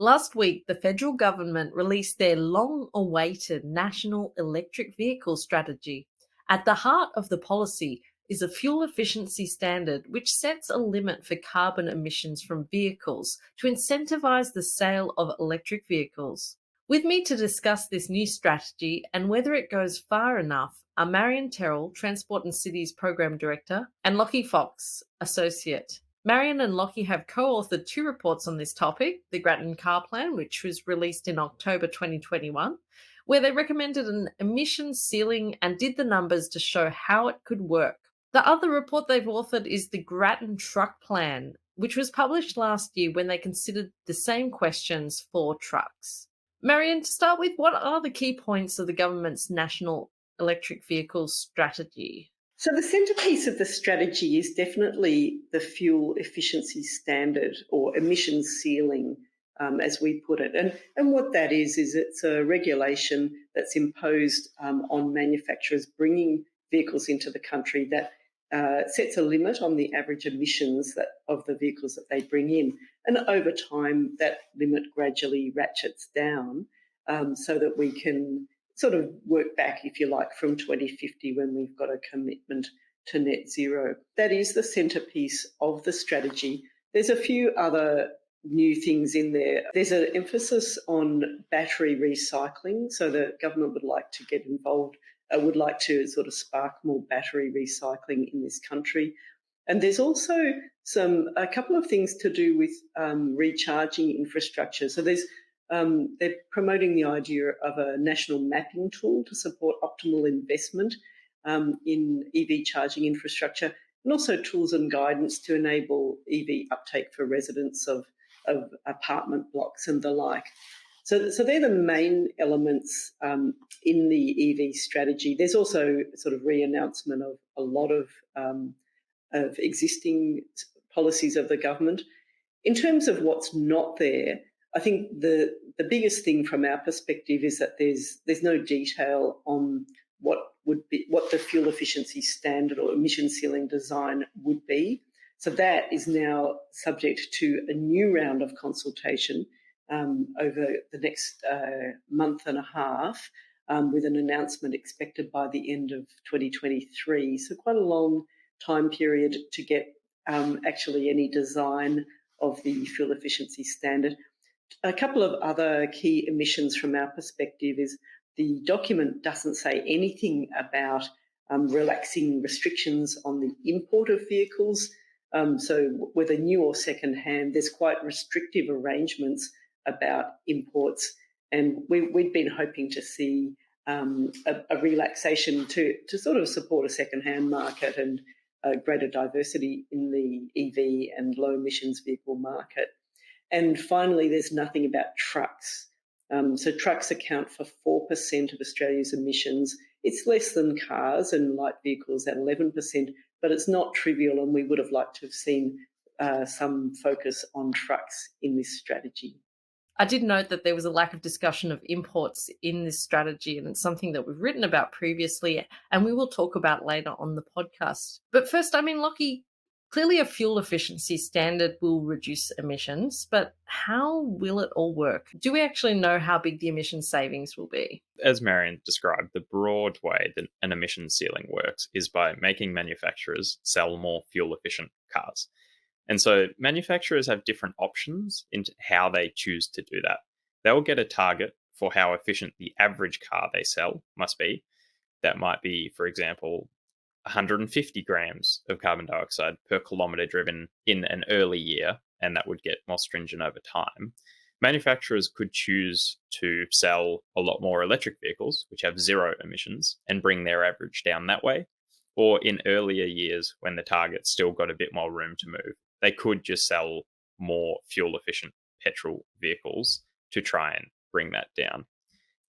Last week, the federal government released their long-awaited National Electric Vehicle Strategy. At the heart of the policy is a fuel efficiency standard which sets a limit for carbon emissions from vehicles to incentivise the sale of electric vehicles. With me to discuss this new strategy and whether it goes far enough are Marion Terrill, Transport and Cities Program Director, and Lachie Fox, Associate. Marion and Lachie have co-authored two reports on this topic, the Grattan Car Plan, which was released in October 2021, where they recommended an emissions ceiling and did the numbers to show how it could work. The other report they've authored is the Grattan Truck Plan, which was published last year when they considered the same questions for trucks. Marion, to start with, what are the key points of the government's National Electric Vehicle Strategy? So the centrepiece of the strategy is definitely the fuel efficiency standard or emissions ceiling, as we put it. And what that is it's a regulation that's imposed on manufacturers bringing vehicles into the country that sets a limit on the average emissions of the vehicles that they bring in. And over time, that limit gradually ratchets down so that we can sort of work back, if you like, from 2050 when we've got a commitment to net zero. That is the centrepiece of the strategy. There's a few other new things in there. There's an emphasis on battery recycling, so the government would like to get involved, would like to sort of spark more battery recycling in this country. And there's also a couple of things to do with recharging infrastructure. So they're promoting the idea of a national mapping tool to support optimal investment in EV charging infrastructure, and also tools and guidance to enable EV uptake for residents of apartment blocks and the like. So they're the main elements in the EV strategy. There's also sort of re-announcement of a lot of existing policies of the government. In terms of what's not there, I think the biggest thing from our perspective is that there's no detail on what the fuel efficiency standard or emission ceiling design would be. So that is now subject to a new round of consultation over the next month and a half, with an announcement expected by the end of 2023. So quite a long time period to get actually any design of the fuel efficiency standard. A couple of other key emissions from our perspective is the document doesn't say anything about relaxing restrictions on the import of vehicles. So whether new or second-hand, there's quite restrictive arrangements about imports. And we've been hoping to see a relaxation to sort of support a second-hand market and greater diversity in the EV and low-emissions vehicle market. And finally, there's nothing about trucks. So trucks account for 4% of Australia's emissions. It's less than cars and light vehicles at 11%, but it's not trivial, and we would have liked to have seen some focus on trucks in this strategy. I did note that there was a lack of discussion of imports in this strategy, and it's something that we've written about previously and we will talk about later on the podcast. But first, Lachie, clearly a fuel efficiency standard will reduce emissions, but how will it all work? Do we actually know how big the emission savings will be? As Marion described, the broad way that an emissions ceiling works is by making manufacturers sell more fuel-efficient cars. And so manufacturers have different options into how they choose to do that. They'll get a target for how efficient the average car they sell must be. That might be, for example, 150 grams of carbon dioxide per kilometre driven in an early year, and that would get more stringent over time. Manufacturers could choose to sell a lot more electric vehicles, which have zero emissions, and bring their average down that way. Or in earlier years, when the target's still got a bit more room to move, they could just sell more fuel-efficient petrol vehicles to try and bring that down.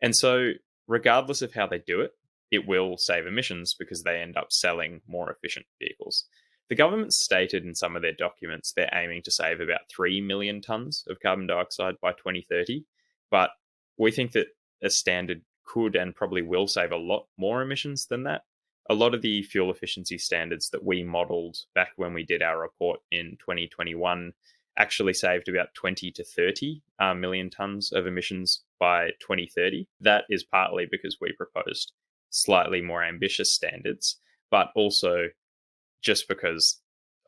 And so regardless of how they do it, it will save emissions because they end up selling more efficient vehicles. The government stated in some of their documents they're aiming to save about 3 million tonnes of carbon dioxide by 2030, but we think that a standard could and probably will save a lot more emissions than that. A lot of the fuel efficiency standards that we modelled back when we did our report in 2021 actually saved about 20 to 30 million tonnes of emissions by 2030. That is partly because we proposed slightly more ambitious standards, but also just because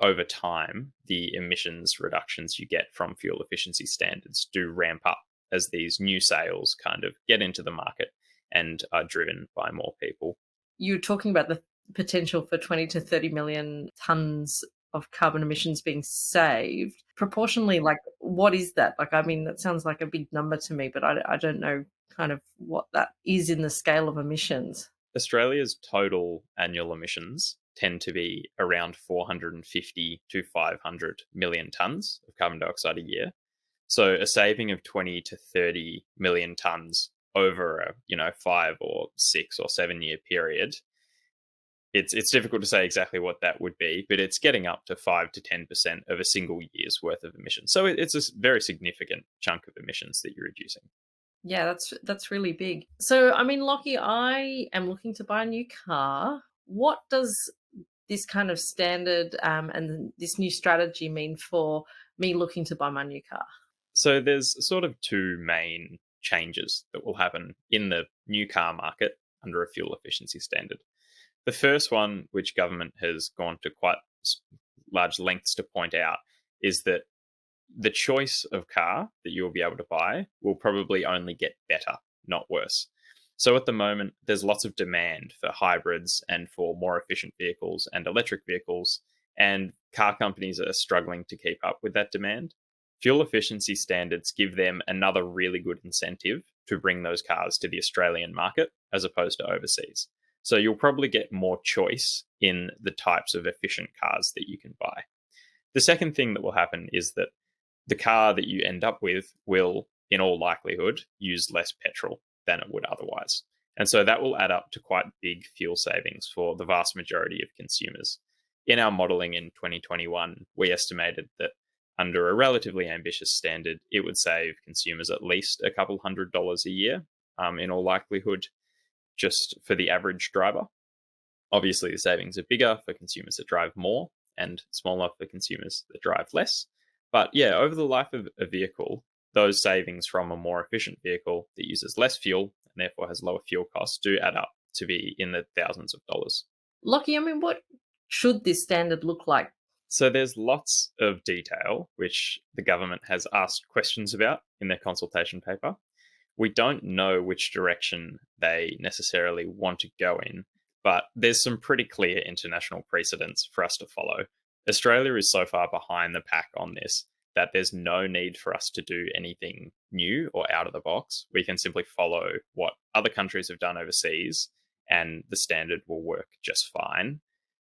over time, the emissions reductions you get from fuel efficiency standards do ramp up as these new sales kind of get into the market and are driven by more people. You're talking about the potential for 20 to 30 million tonnes of carbon emissions being saved. Proportionally, like, what is that? Like, I mean, that sounds like a big number to me, but I don't know kind of what that is in the scale of emissions. Australia's total annual emissions tend to be around 450 to 500 million tonnes of carbon dioxide a year. So a saving of 20 to 30 million tonnes over a 5 or 6 or 7 year period, it's difficult to say exactly what that would be, but it's getting up to 5 to 10% of a single year's worth of emissions. So it's a very significant chunk of emissions that you're reducing. Yeah, that's really big. So, I mean, Lachie, I am looking to buy a new car. What does this kind of standard and this new strategy mean for me looking to buy my new car? So there's sort of two main changes that will happen in the new car market under a fuel efficiency standard. The first one, which government has gone to quite large lengths to point out, is that the choice of car that you'll be able to buy will probably only get better, not worse. So at the moment, there's lots of demand for hybrids and for more efficient vehicles and electric vehicles, and car companies are struggling to keep up with that demand. Fuel efficiency standards give them another really good incentive to bring those cars to the Australian market as opposed to overseas. So you'll probably get more choice in the types of efficient cars that you can buy. The second thing that will happen is that the car that you end up with will, in all likelihood, use less petrol than it would otherwise. And so that will add up to quite big fuel savings for the vast majority of consumers. In our modelling in 2021, we estimated that under a relatively ambitious standard, it would save consumers at least a couple $100 a year, in all likelihood, just for the average driver. Obviously, the savings are bigger for consumers that drive more and smaller for consumers that drive less. But yeah, over the life of a vehicle, those savings from a more efficient vehicle that uses less fuel and therefore has lower fuel costs do add up to be in the thousands of dollars. Lachie, I mean, what should this standard look like? So there's lots of detail which the government has asked questions about in their consultation paper. We don't know which direction they necessarily want to go in, but there's some pretty clear international precedents for us to follow. Australia is so far behind the pack on this that there's no need for us to do anything new or out of the box. We can simply follow what other countries have done overseas, and the standard will work just fine.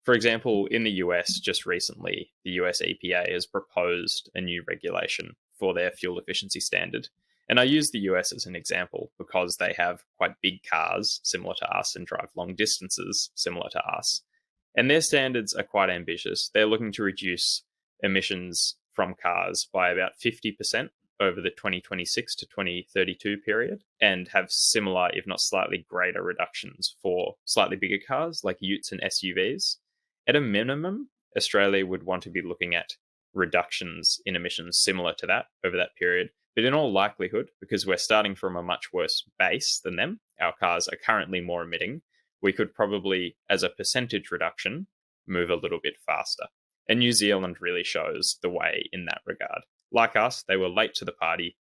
For example, in the US, just recently, the US EPA has proposed a new regulation for their fuel efficiency standard. And I use the US as an example because they have quite big cars similar to us and drive long distances similar to us. And their standards are quite ambitious. They're looking to reduce emissions from cars by about 50% over the 2026 to 2032 period, and have similar, if not slightly greater reductions for slightly bigger cars like utes and SUVs. At a minimum, Australia would want to be looking at reductions in emissions similar to that over that period. But in all likelihood, because we're starting from a much worse base than them, our cars are currently more emitting, we could probably, as a percentage reduction, move a little bit faster. And New Zealand really shows the way in that regard. Like us, they were late to the party,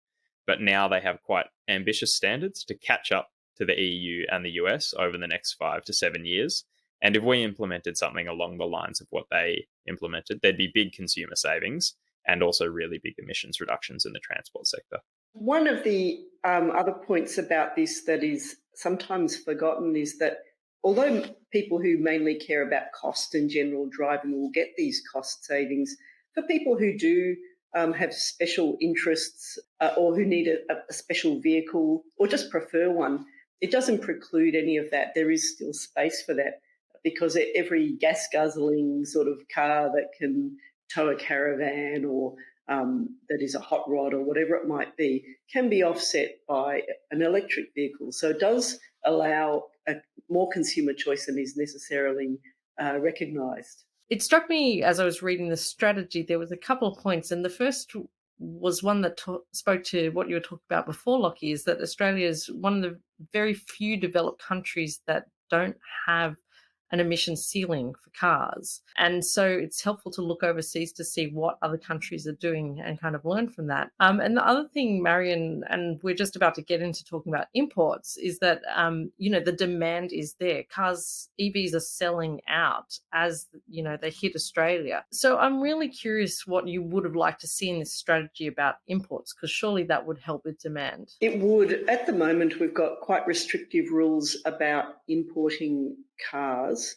but now they have quite ambitious standards to catch up to the EU and the US over the next 5 to 7 years. And if we implemented something along the lines of what they implemented, there'd be big consumer savings and also really big emissions reductions in the transport sector. One of the other points about this that is sometimes forgotten is that although people who mainly care about cost and general driving will get these cost savings, for people who do have special interests or who need a special vehicle or just prefer one, it doesn't preclude any of that. There is still space for that, because every gas guzzling sort of car that can tow a caravan or that is a hot rod or whatever it might be can be offset by an electric vehicle. So it does allow more consumer choice than is necessarily recognised. It struck me as I was reading the strategy, there was a couple of points, and the first was one that spoke to what you were talking about before, Lachie, is that Australia is one of the very few developed countries that don't have an emission ceiling for cars. And so it's helpful to look overseas to see what other countries are doing and kind of learn from that. And the other thing, Marion, and we're just about to get into talking about imports, is that, the demand is there. EVs are selling out as, they hit Australia. So I'm really curious what you would have liked to see in this strategy about imports, because surely that would help with demand. It would. At the moment, we've got quite restrictive rules about importing cars,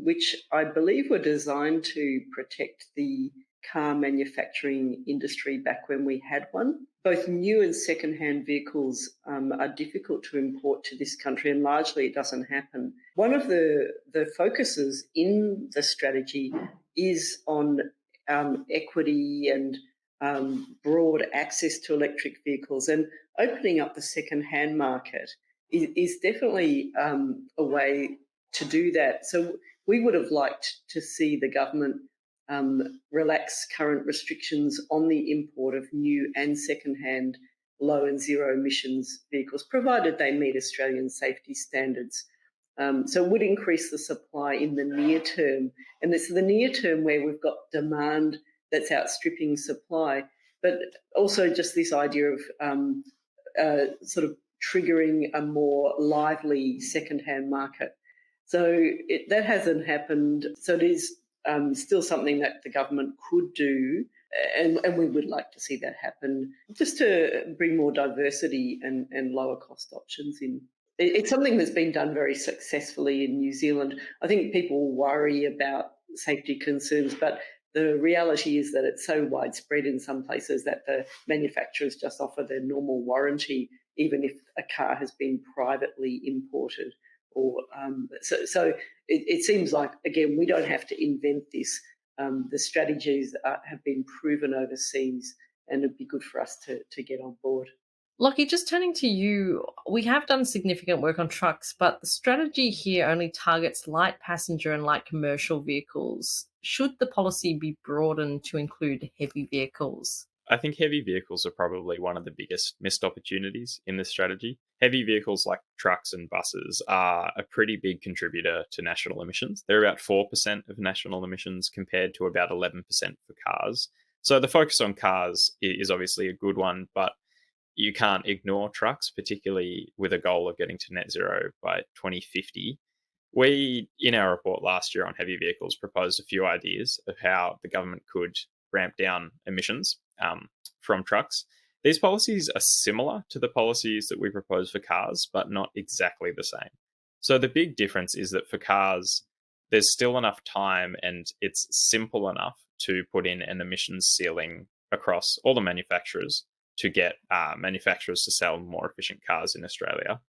which I believe were designed to protect the car manufacturing industry back when we had one. Both new and second-hand vehicles are difficult to import to this country, and largely it doesn't happen. One of the focuses in the strategy is on equity and broad access to electric vehicles, and opening up the second-hand market is definitely a way to do that. So we would have liked to see the government relax current restrictions on the import of new and second-hand low and zero emissions vehicles, provided they meet Australian safety standards. So it would increase the supply in the near term. And it's the near term where we've got demand that's outstripping supply, but also just this idea of sort of triggering a more lively second-hand market. So that hasn't happened. So it is still something that the government could do, and we would like to see that happen, just to bring more diversity and lower cost options in. It's something that's been done very successfully in New Zealand. I think people worry about safety concerns, but the reality is that it's so widespread in some places that the manufacturers just offer their normal warranty, even if a car has been privately imported. So it seems like, again, we don't have to invent this. The strategies have been proven overseas, and it'd be good for us to get on board. Lachie, just turning to you, we have done significant work on trucks, but the strategy here only targets light passenger and light commercial vehicles. Should the policy be broadened to include heavy vehicles? I think heavy vehicles are probably one of the biggest missed opportunities in this strategy. Heavy vehicles like trucks and buses are a pretty big contributor to national emissions. They're about 4% of national emissions compared to about 11% for cars. So the focus on cars is obviously a good one, but you can't ignore trucks, particularly with a goal of getting to net zero by 2050. We, in our report last year on heavy vehicles, proposed a few ideas of how the government could ramp down emissions from trucks. These policies are similar to the policies that we propose for cars, but not exactly the same. So the big difference is that for cars, there's still enough time and it's simple enough to put in an emissions ceiling across all the manufacturers to get manufacturers to sell more efficient cars in Australia.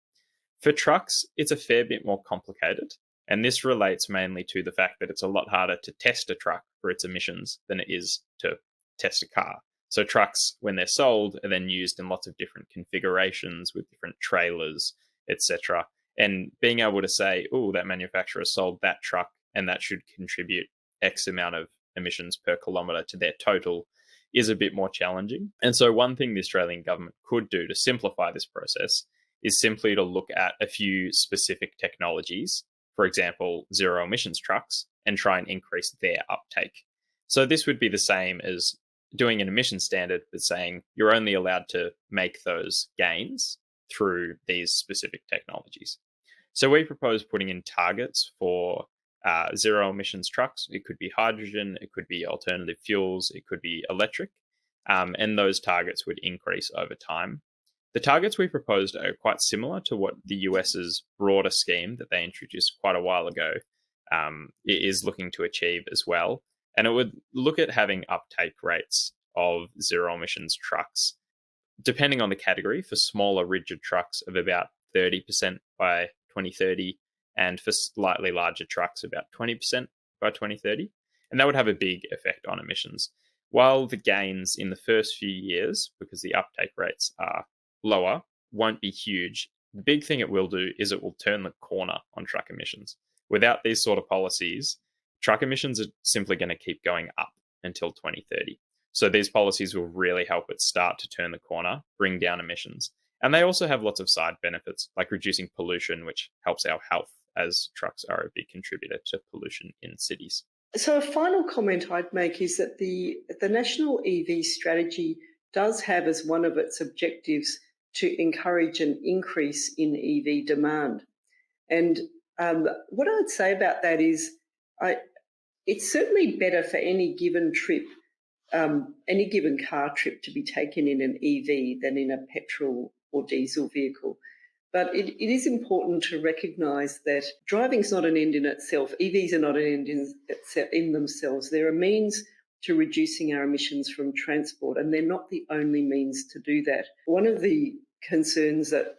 For trucks, it's a fair bit more complicated, and this relates mainly to the fact that it's a lot harder to test a truck for its emissions than it is to test a car. So trucks, when they're sold, are then used in lots of different configurations with different trailers, etc. And being able to say, oh, that manufacturer sold that truck and that should contribute X amount of emissions per kilometre to their total is a bit more challenging. And so one thing the Australian government could do to simplify this process is simply to look at a few specific technologies, for example, zero emissions trucks, and try and increase their uptake. So this would be the same as doing an emission standard, but saying you're only allowed to make those gains through these specific technologies. So we propose putting in targets for zero emissions trucks. It could be hydrogen, it could be alternative fuels, it could be electric, and those targets would increase over time. The targets we proposed are quite similar to what the US's broader scheme that they introduced quite a while ago is looking to achieve as well. And it would look at having uptake rates of zero emissions trucks, depending on the category, for smaller, rigid trucks of about 30% by 2030, and for slightly larger trucks, about 20% by 2030. And that would have a big effect on emissions. While the gains in the first few years, because the uptake rates are lower, won't be huge, the big thing it will do is it will turn the corner on truck emissions. Without these sort of policies, truck emissions are simply going to keep going up until 2030. So these policies will really help it start to turn the corner, bring down emissions. And they also have lots of side benefits, like reducing pollution, which helps our health, as trucks are a big contributor to pollution in cities. So a final comment I'd make is that the National EV Strategy does have as one of its objectives to encourage an increase in EV demand. And what I would say about that is it's certainly better for any given trip, any given car trip to be taken in an EV than in a petrol or diesel vehicle. But it is important to recognise that driving is not an end in itself. EVs are not an end in themselves. They're a means to reducing our emissions from transport, and they're not the only means to do that. One of the concerns that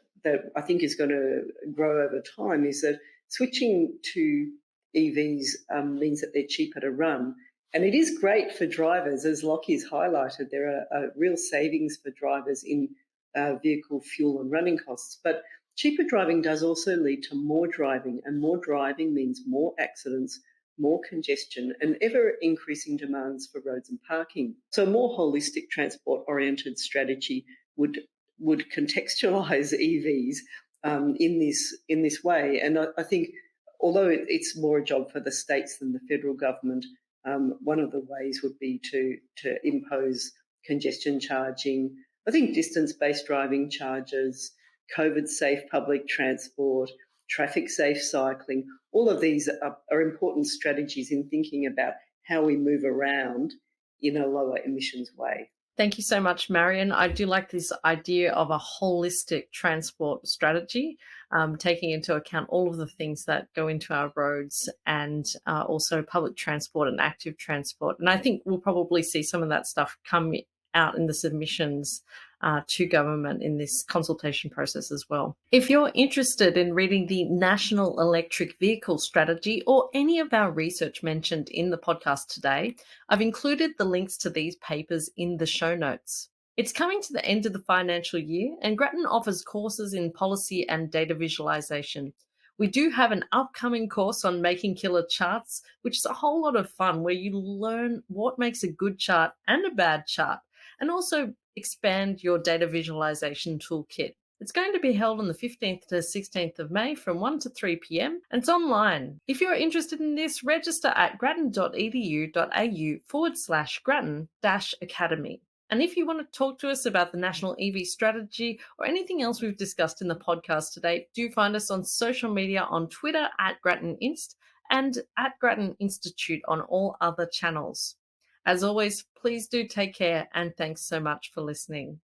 I think is going to grow over time is that switching to EVs means that they're cheaper to run. And it is great for drivers, as Lachie's highlighted. There are real savings for drivers in vehicle fuel and running costs. But cheaper driving does also lead to more driving, and more driving means more accidents, more congestion, and ever-increasing demands for roads and parking. So a more holistic transport-oriented strategy would contextualise EVs in this way. And I think, although it's more a job for the states than the federal government, one of the ways would be to impose congestion charging, I think distance-based driving charges, COVID-safe public transport, traffic-safe cycling. All of these are important strategies in thinking about how we move around in a lower emissions way. Thank you so much, Marion. I do like this idea of a holistic transport strategy, taking into account all of the things that go into our roads and also public transport and active transport. And I think we'll probably see some of that stuff come out in the submissions to government in this consultation process as well. If you're interested in reading the National Electric Vehicle Strategy or any of our research mentioned in the podcast today, I've included the links to these papers in the show notes. It's coming to the end of the financial year, and Grattan offers courses in policy and data visualization. We do have an upcoming course on making killer charts, which is a whole lot of fun, where you learn what makes a good chart and a bad chart, and also expand your data visualization toolkit. It's going to be held on the 15th to 16th of May from 1 to 3 p.m. and it's online. If you're interested in this, register at grattan.edu.au/Grattan-Academy. And if you want to talk to us about the National EV Strategy or anything else we've discussed in the podcast today, do find us on social media on Twitter at GrattanInst and at Grattan Institute on all other channels. As always, please do take care, and thanks so much for listening.